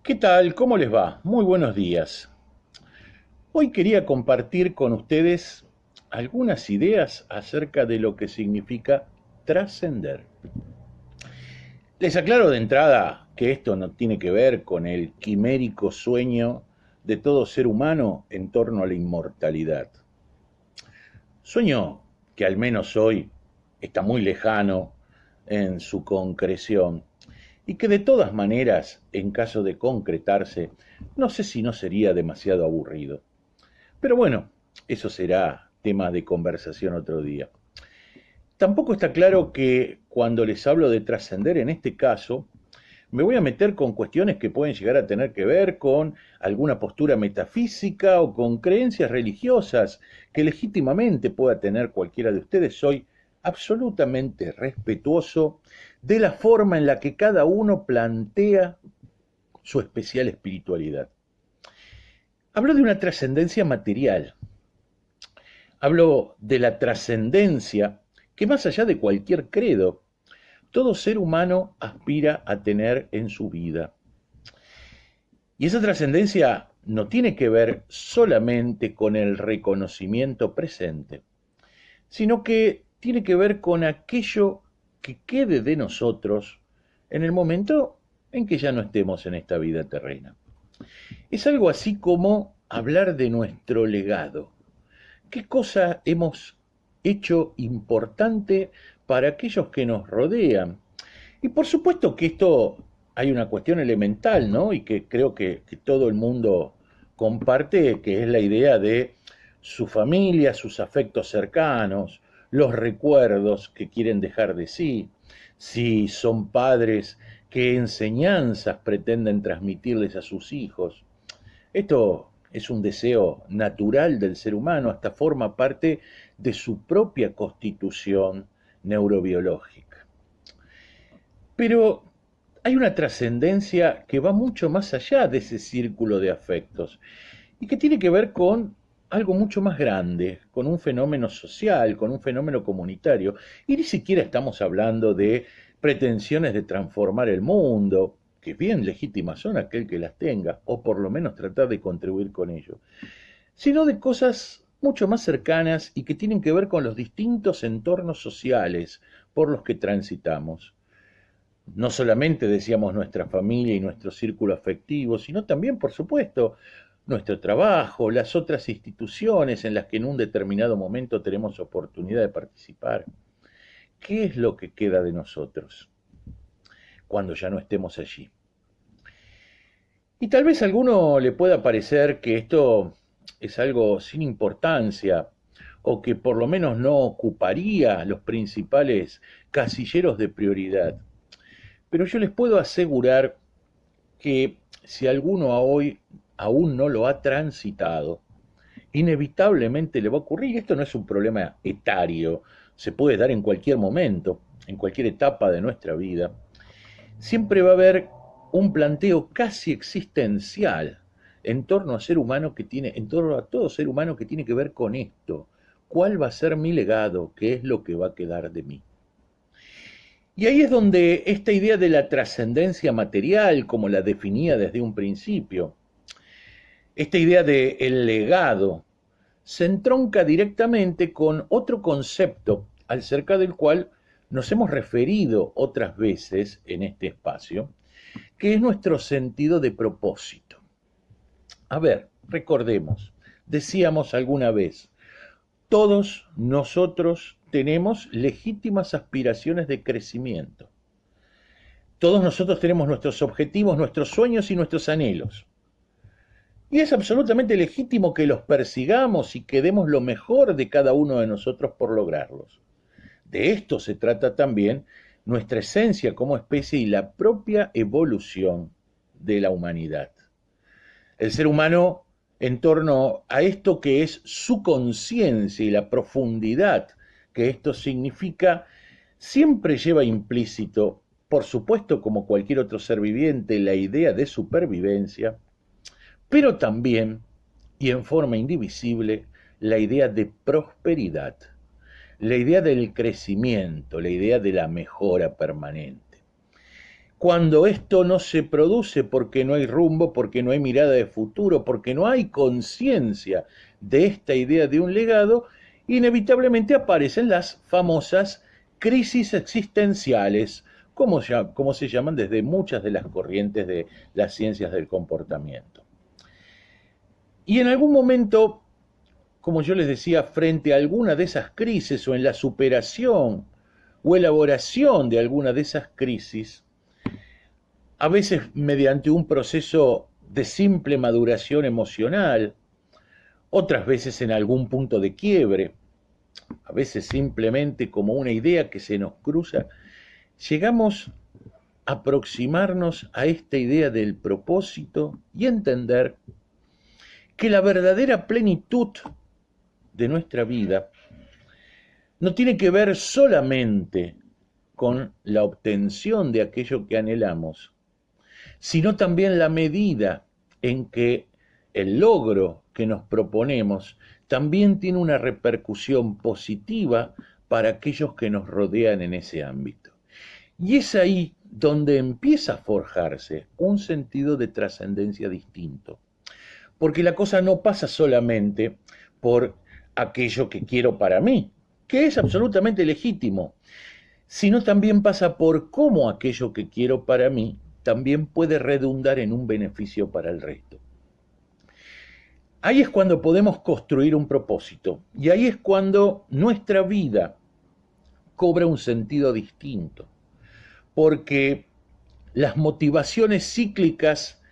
¿Qué tal? ¿Cómo les va? Muy buenos días. Hoy quería compartir con ustedes algunas ideas acerca de lo que significa trascender. Les aclaro de entrada que esto no tiene que ver con el quimérico sueño de todo ser humano en torno a la inmortalidad. Sueño que al menos hoy está muy lejano en su concreción y que de todas maneras, en caso de concretarse, no sé si no sería demasiado aburrido. Pero bueno, eso será tema de conversación otro día. Tampoco está claro que cuando les hablo de trascender en este caso, me voy a meter con cuestiones que pueden llegar a tener que ver con alguna postura metafísica o con creencias religiosas que legítimamente pueda tener cualquiera de ustedes. Soy absolutamente respetuoso de la forma en la que cada uno plantea su especial espiritualidad. Hablo de una trascendencia material. Hablo de la trascendencia que más allá de cualquier credo, todo ser humano aspira a tener en su vida. Y esa trascendencia no tiene que ver solamente con el reconocimiento presente, sino que tiene que ver con aquello que quede de nosotros en el momento en que ya no estemos en esta vida terrena. Es algo así como hablar de nuestro legado. ¿Qué cosa hemos hecho importante para aquellos que nos rodean? Y por supuesto que esto hay una cuestión elemental, ¿no? Y que creo que todo el mundo comparte, que es la idea de su familia, sus afectos cercanos, los recuerdos que quieren dejar de sí, si son padres, qué enseñanzas pretenden transmitirles a sus hijos. Esto es un deseo natural del ser humano, hasta forma parte de su propia constitución neurobiológica. Pero hay una trascendencia que va mucho más allá de ese círculo de afectos y que tiene que ver con algo mucho más grande, con un fenómeno social, con un fenómeno comunitario. Y ni siquiera estamos hablando de pretensiones de transformar el mundo, que bien legítimas son aquel que las tenga, o por lo menos tratar de contribuir con ello, sino de cosas mucho más cercanas y que tienen que ver con los distintos entornos sociales por los que transitamos. No solamente decíamos nuestra familia y nuestro círculo afectivo, sino también, por supuesto, nuestro trabajo, las otras instituciones en las que en un determinado momento tenemos oportunidad de participar. ¿Qué es lo que queda de nosotros cuando ya no estemos allí? Y tal vez a alguno le pueda parecer que esto es algo sin importancia o que por lo menos no ocuparía los principales casilleros de prioridad. Pero yo les puedo asegurar que si alguno hoy aún no lo ha transitado, inevitablemente le va a ocurrir. Esto no es un problema etario, se puede dar en cualquier momento, en cualquier etapa de nuestra vida. Siempre va a haber un planteo casi existencial en torno a ser humano que tiene, en torno a todo ser humano que tiene que ver con esto. ¿Cuál va a ser mi legado? ¿Qué es lo que va a quedar de mí? Y ahí es donde esta idea de la trascendencia material, como la definía desde un principio, esta idea de el legado, se entronca directamente con otro concepto acerca del cual nos hemos referido otras veces en este espacio, que es nuestro sentido de propósito. A ver, recordemos, decíamos alguna vez, todos nosotros tenemos legítimas aspiraciones de crecimiento. Todos nosotros tenemos nuestros objetivos, nuestros sueños y nuestros anhelos. Y es absolutamente legítimo que los persigamos y que demos lo mejor de cada uno de nosotros por lograrlos. De esto se trata también nuestra esencia como especie y la propia evolución de la humanidad. El ser humano, en torno a esto que es su conciencia y la profundidad que esto significa, siempre lleva implícito, por supuesto como cualquier otro ser viviente, la idea de supervivencia, pero también, y en forma indivisible, la idea de prosperidad, la idea del crecimiento, la idea de la mejora permanente. Cuando esto no se produce porque no hay rumbo, porque no hay mirada de futuro, porque no hay conciencia de esta idea de un legado, inevitablemente aparecen las famosas crisis existenciales, como se llaman desde muchas de las corrientes de las ciencias del comportamiento. Y en algún momento, como yo les decía, frente a alguna de esas crisis o en la superación o elaboración de alguna de esas crisis, a veces mediante un proceso de simple maduración emocional, otras veces en algún punto de quiebre, a veces simplemente como una idea que se nos cruza, llegamos a aproximarnos a esta idea del propósito y entender que la verdadera plenitud de nuestra vida no tiene que ver solamente con la obtención de aquello que anhelamos, sino también la medida en que el logro que nos proponemos también tiene una repercusión positiva para aquellos que nos rodean en ese ámbito. Y es ahí donde empieza a forjarse un sentido de trascendencia distinto, porque la cosa no pasa solamente por aquello que quiero para mí, que es absolutamente legítimo, sino también pasa por cómo aquello que quiero para mí también puede redundar en un beneficio para el resto. Ahí es cuando podemos construir un propósito, y ahí es cuando nuestra vida cobra un sentido distinto, porque las motivaciones cíclicas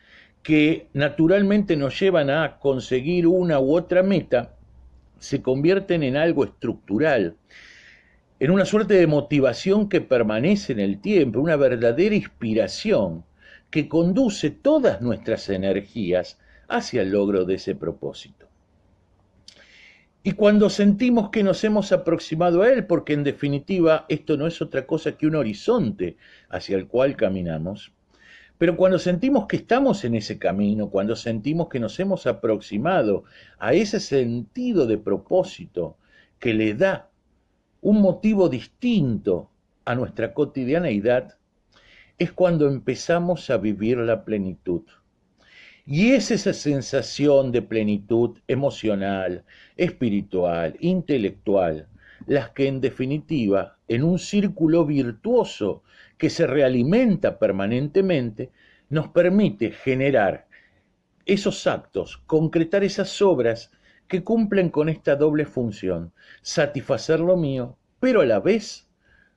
que naturalmente nos llevan a conseguir una u otra meta se convierten en algo estructural, en una suerte de motivación que permanece en el tiempo, una verdadera inspiración que conduce todas nuestras energías hacia el logro de ese propósito. Y cuando sentimos que nos hemos aproximado a él, porque en definitiva esto no es otra cosa que un horizonte hacia el cual caminamos, pero cuando sentimos que estamos en ese camino, cuando sentimos que nos hemos aproximado a ese sentido de propósito que le da un motivo distinto a nuestra cotidianeidad, es cuando empezamos a vivir la plenitud. Y es esa sensación de plenitud emocional, espiritual, intelectual, las que en definitiva, en un círculo virtuoso que se realimenta permanentemente, nos permite generar esos actos, concretar esas obras que cumplen con esta doble función, satisfacer lo mío, pero a la vez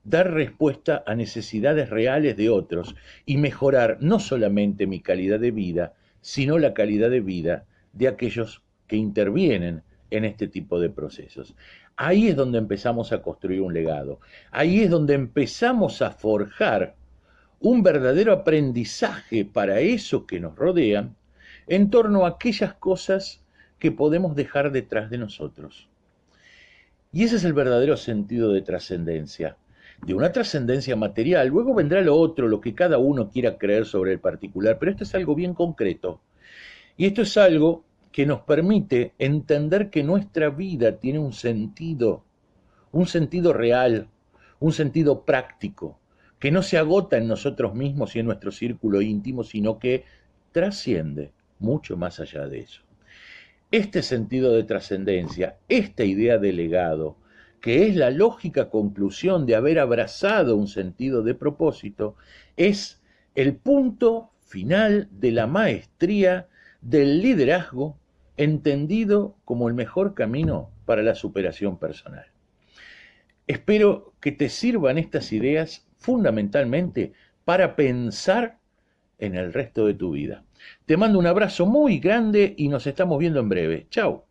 dar respuesta a necesidades reales de otros y mejorar no solamente mi calidad de vida, sino la calidad de vida de aquellos que intervienen en este tipo de procesos. Ahí es donde empezamos a construir un legado, ahí es donde empezamos a forjar un verdadero aprendizaje para eso que nos rodean en torno a aquellas cosas que podemos dejar detrás de nosotros. Y ese es el verdadero sentido de trascendencia, de una trascendencia material. Luego vendrá lo otro, lo que cada uno quiera creer sobre el particular, pero esto es algo bien concreto. Y esto es algo que nos permite entender que nuestra vida tiene un sentido real, un sentido práctico, que no se agota en nosotros mismos y en nuestro círculo íntimo, sino que trasciende mucho más allá de eso. Este sentido de trascendencia, esta idea de legado, que es la lógica conclusión de haber abrazado un sentido de propósito, es el punto final de la maestría del liderazgo entendido como el mejor camino para la superación personal. Espero que te sirvan estas ideas fundamentalmente para pensar en el resto de tu vida. Te mando un abrazo muy grande y nos estamos viendo en breve. Chao.